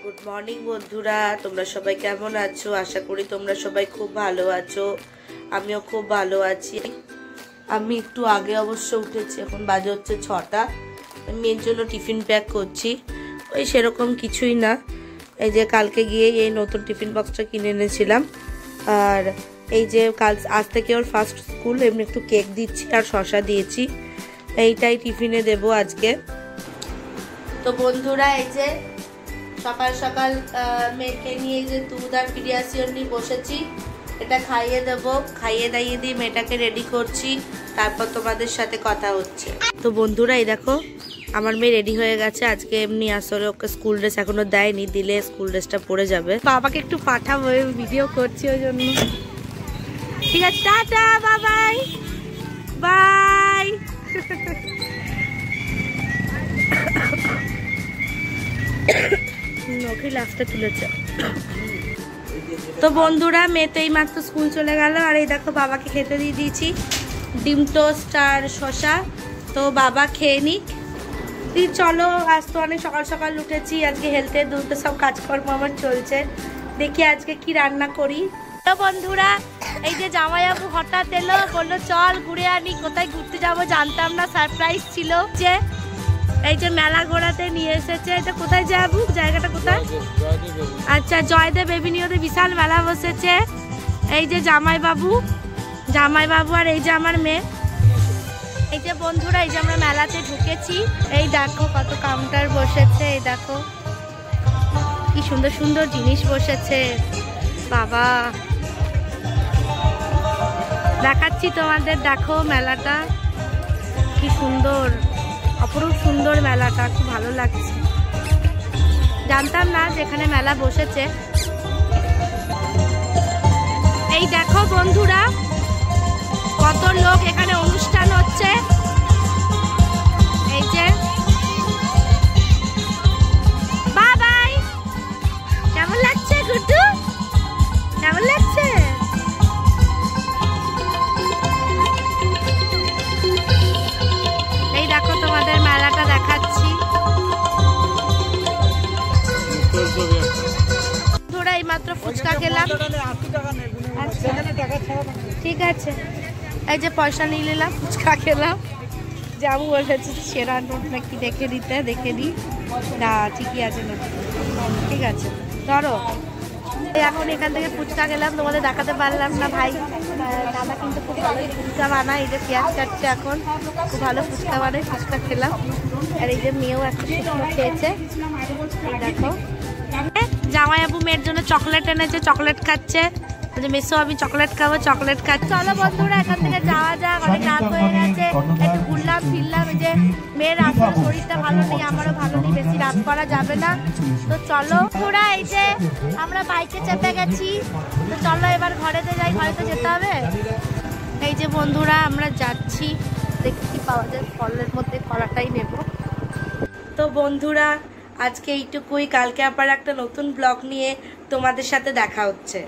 Good morning বন্ধুরা, তোমরা সবাই কেমন আছো? আশা করি তোমরা সবাই খুব ভালো আছো। আমিও খুব ভালো আছি। আমি একটু আগে অবশ্য উঠেছি, এখন বাজে হচ্ছে 6টা। মেয়ের জন্য টিফিন প্যাক করছি। ওই সেরকম কিছুই না, এই যে কালকে গিয়ে এই নতুন টিফিন বক্সটা কিনে এনেছিলাম। আর এই যে আজ থেকে ওর ফার্স্ট স্কুল, এমনি একটু কেক দিচ্ছি আর শসা দিয়েছি। এইটাই টিফিনে দেবো আজকে। তো বন্ধুরা, এই যে সকাল সকাল মেয়েকে নিয়ে যে দুধ আর পিডিয়াসিওর নিয়ে বসেছি, এটা খাইয়ে দেবো। খাইয়ে দাইয়ে দিয়ে মেয়েটাকে রেডি করছি, তারপর তোমাদের সাথে কথা হচ্ছে। তো বন্ধুরা, এই দেখো আমার মেয়ে রেডি হয়ে গেছে। আজকে এমনি আসলে ওকে স্কুল ড্রেস এখনো দেয়নি, দিলে স্কুল ড্রেসটা পরে যাবে। বাবাকে একটু পাঠাবো, ভিডিও করছি ওই জন্য। ঠিক আছে, টাটা, বাই বাই। ওকে লাস্টে তুলেছে। তো বন্ধুরা, মেয়ে তো এই মাত্র স্কুল চলে গেল। আর এই দেখো বাবাকে খেতে দিয়ে দিয়েছি ডিম টোস্ট আর শসা। তো বাবা খেয়ে নিক। চলো, আজ তো অনেক সকাল সকাল উঠেছি। আজকে হেলথের দুটো সব কাজকর্ম আমার চলছে। দেখি আজকে কি রান্না করি। তো বন্ধুরা, এই যে জামাইবাবু হঠাৎ এলো, বললো চল ঘুরে আনি। কোথায় ঘুরতে যাবো জানতাম না, সারপ্রাইজ ছিল। যে এই যে মেলা ঘোরাতে নিয়ে এসেছে। এটা কোথায় যাবো, জায়গাটা কোথায়? আচ্ছা, জয়দেব এভিনিউতে বিশাল মেলা বসেছে। এই যে জামাইবাবু আর এই যে আমার মেয়ে। এই যে বন্ধুরা, এই যে আমরা মেলাতে ঢুকেছি। এই দেখো কত কাউন্টার বসেছে। এই দেখো কি সুন্দর সুন্দর জিনিস বসেছে। বাবা, দেখাচ্ছি তোমাদের। দেখো মেলাটা কি সুন্দর, অপরূপ সুন্দর মেলাটা, খুব ভালো লাগছে। জানতাম না যেখানে মেলা বসেছে। এই দেখো বন্ধুরা, কত লোক, এখানে অনুষ্ঠান হচ্ছে। এই যে বাবাই, কেমন লাগছে গুড্ডু? কেমন লাগছে? এই দেখো তোমাদের মেলাটা দেখাচ্ছি। ধরা এই মাত্র ফুচকা খেলাম। ঠিক আছে, এই যে পয়সা নিয়ে নিলাম, ফুচকা খেলাম। যাবো বলেছি সেরা নোট নাকি দেখে দিতে, দেখে দিই না। ঠিকই আছে নোট, ঠিক আছে ধরো। এখন এখান থেকে ফুচকা খেলাম, তোমাদের দেখাতে পারলাম না। ভাই দাদা কিন্তু খুব ভালো ফুচকা বানায়। এই যে পেঁয়াজ কাটছে, এখন খুব ভালো ফুচকা বানায়। ফুচকা খেলাম। আর এই যে মেয়েও একটা ফুচকা খেয়েছে। এই দেখো জামাইবাবু মেয়ের জন্য চকলেট এনেছে, চকলেট খাচ্ছে। মেসো আমি চকলেট খাবো, চকলেট খাচ্ছি। চলো বন্ধুরা, এখান থেকে যাওয়া যাক, অনেক রাত হয়ে গেছে। একটু ঘুরলাম ফিরলাম। এই যে মেয়ের আসলে শরীরটা ভালো নেই, আমারও ভালো নেই, বেশি রাত করা যাবে না। তো চলো পুরা, এই যে আমরা বাইকে চেপে গেছি। তো চলো এবার ঘরেতে যাই, ঘরেতে যেতে হবে। এই যে বন্ধুরা, আমরা যাচ্ছি, দেখি কি পাওয়া যায়। ফলের মধ্যে কলাটাই নেব। তো বন্ধুরা, আজকে এইটুকুই। কালকে আবার একটা নতুন ব্লগ নিয়ে তোমাদের সাথে দেখা হচ্ছে।